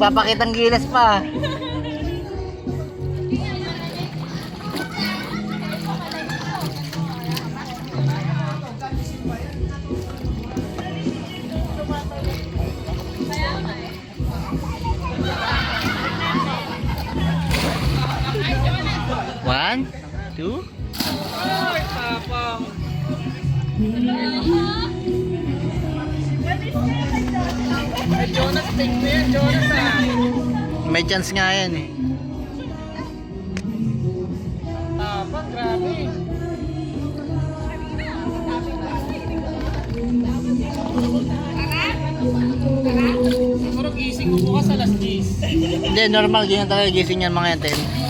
Nagpapakitang gilas pa. One, two. Ay, tapang. Ay, Jonas, take mo yan, Jonas ah. May chance nga yan eh. Tapang, grabe. Siguro gising mo bukas alas 10. Hindi, normal. Ganyan talaga gising yan mga yan.